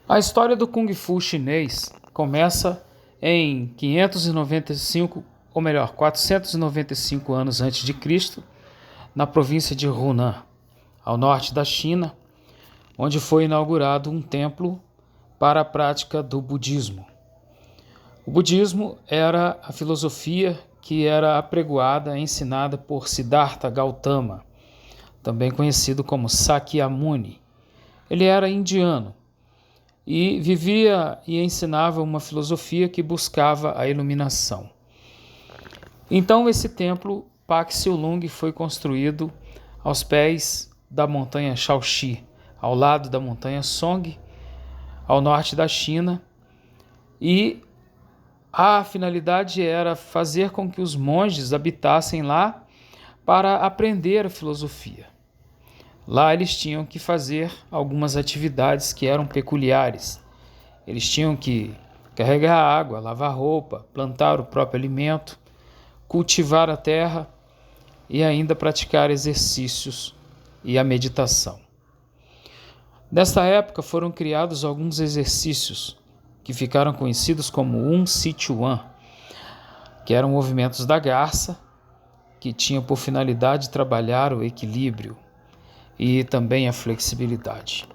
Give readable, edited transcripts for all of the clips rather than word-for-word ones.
A história do Kung Fu chinês começa em 595, ou melhor, 495 anos antes de Cristo, na província de Hunan, ao norte da China, onde foi inaugurado um templo para a prática do budismo. O budismo era a filosofia que era apregoada e ensinada por Siddhartha Gautama, também conhecido como Sakyamuni. Ele era indiano e vivia e ensinava uma filosofia que buscava a iluminação. Então esse templo Pak Siu Lung foi construído aos pés da montanha Shaoxi, ao lado da montanha Song, ao norte da China, e a finalidade era fazer com que os monges habitassem lá para aprender a filosofia. Lá eles tinham que fazer algumas atividades que eram peculiares. Eles tinham que carregar água, lavar roupa, plantar o próprio alimento, cultivar a terra e ainda praticar exercícios e a meditação. Nesta época foram criados alguns exercícios que ficaram conhecidos como Sichuan, que eram movimentos da garça, que tinham por finalidade trabalhar o equilíbrio e também a flexibilidade.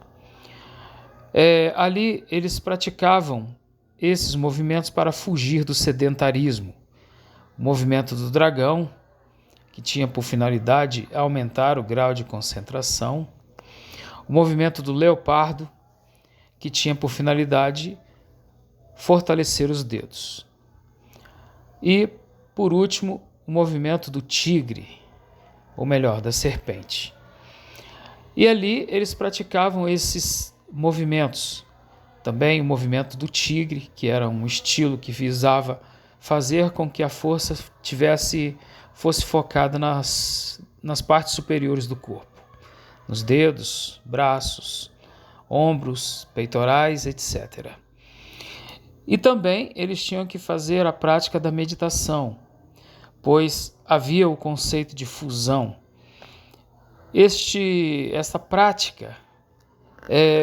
Ali eles praticavam esses movimentos para fugir do sedentarismo. O movimento do dragão, que tinha por finalidade aumentar o grau de concentração. O movimento do leopardo, que tinha por finalidade fortalecer os dedos. E, por último, o movimento do tigre, ou melhor, da serpente. E ali eles praticavam esses movimentos. Também o movimento do tigre, que era um estilo que visava fazer com que a força fosse focada nas partes superiores do corpo, nos dedos, braços, ombros, peitorais, etc. E também eles tinham que fazer a prática da meditação, pois havia o conceito de fusão. Essa prática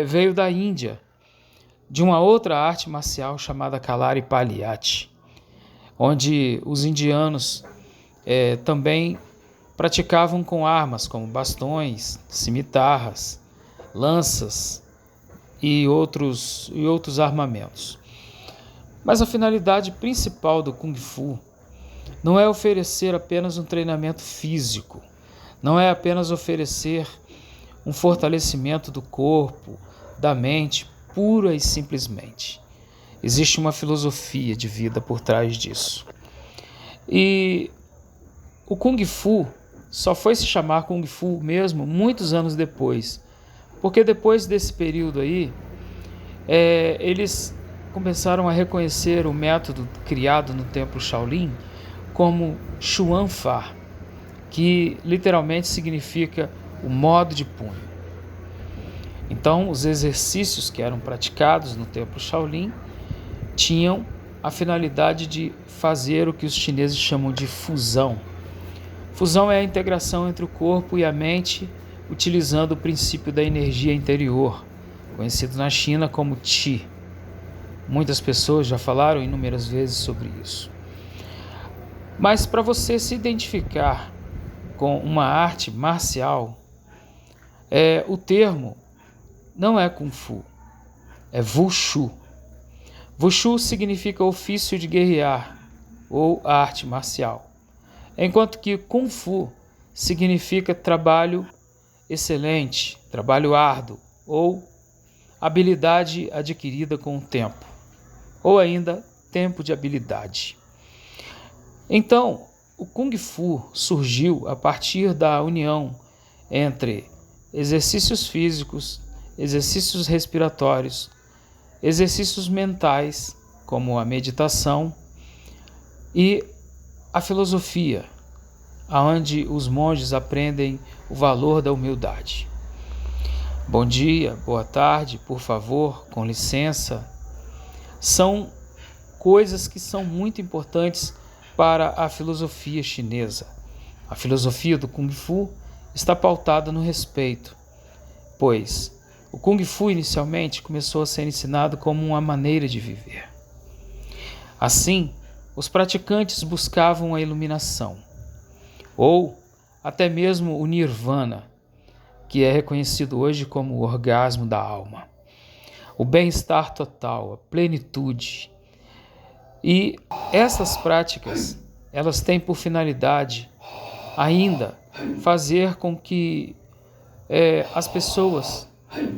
veio da Índia, de uma outra arte marcial chamada Kalari-Paliati, onde os indianos também praticavam com armas como bastões, cimitarras, lanças e outros armamentos. Mas a finalidade principal do Kung Fu não é oferecer apenas um treinamento físico, não é apenas oferecer um fortalecimento do corpo, da mente, pura e simplesmente. Existe uma filosofia de vida por trás disso. E o Kung Fu só foi se chamar Kung Fu mesmo muitos anos depois, porque depois desse período aí, eles começaram a reconhecer o método criado no templo Shaolin como Xuan Fa, que literalmente significa o modo de punho. Então, os exercícios que eram praticados no templo Shaolin tinham a finalidade de fazer o que os chineses chamam de fusão. Fusão é a integração entre o corpo e a mente, utilizando o princípio da energia interior, conhecido na China como Qi. Muitas pessoas já falaram inúmeras vezes sobre isso. Mas para você se identificar com uma arte marcial, o termo não é Kung Fu, é Wushu. Wushu significa ofício de guerrear ou arte marcial, enquanto que Kung Fu significa trabalho excelente, trabalho árduo ou habilidade adquirida com o tempo, ou ainda tempo de habilidade. Então, o Kung Fu surgiu a partir da união entre exercícios físicos, exercícios respiratórios, exercícios mentais, como a meditação, e a filosofia, onde os monges aprendem o valor da humildade. Bom dia, boa tarde, por favor, com licença, são coisas que são muito importantes para a filosofia chinesa. A filosofia do Kung Fu está pautada no respeito, pois o O Kung Fu inicialmente começou a ser ensinado como uma maneira de viver. Assim, os praticantes buscavam a iluminação, ou até mesmo o Nirvana, que é reconhecido hoje como o orgasmo da alma, o bem-estar total, a plenitude. E essas práticas, elas têm por finalidade ainda fazer com que as pessoas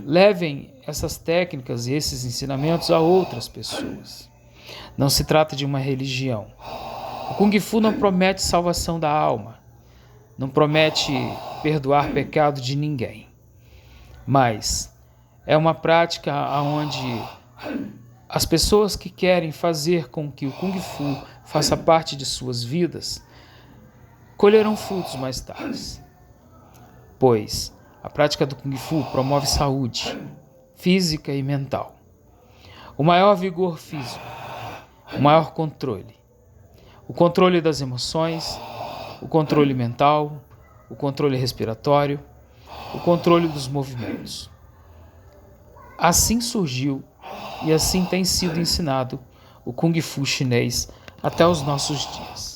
levem essas técnicas e esses ensinamentos a outras pessoas. Não se trata de uma religião. O Kung Fu não promete salvação da alma, não promete perdoar pecado de ninguém, mas é uma prática onde as pessoas que querem fazer com que o Kung Fu faça parte de suas vidas colherão frutos mais tarde, pois a prática do Kung Fu promove saúde física e mental, o maior vigor físico, o maior controle, o controle das emoções, o controle mental, o controle respiratório, o controle dos movimentos. Assim surgiu e assim tem sido ensinado o Kung Fu chinês até os nossos dias.